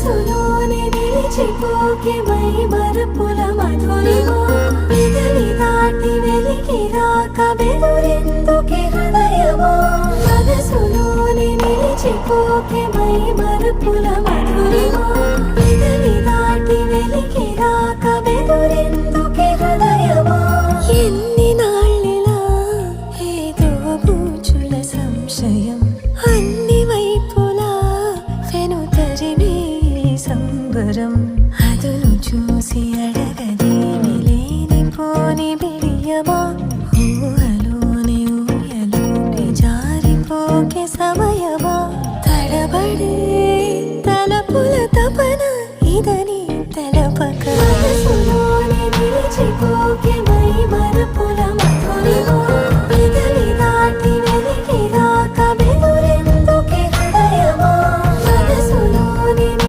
మనసులోనే నిలిచిపోకే మై మరపుల మధురిమా పెదవి దాటి వెలికి రాక బెదురెందుకే హృదయమా మనసులోనే నిలిచిపోకే మై మరపుల మధురిమా పెదవి దాటి వెలికి రాక బెదురెందుకే హృదయమా ఎన్ని నాళ్ళిలా ఏదో బూచుల సంశయం అన్ని వైపులా వెనుతరిమే సంబరం అదును చూసి అడగదేమి లేనిపోని బిడియమా ఊహలోని ఊయలోకి జారిపోకే సమయమా తడబడే తలపుల తపన ఇదని తెలపక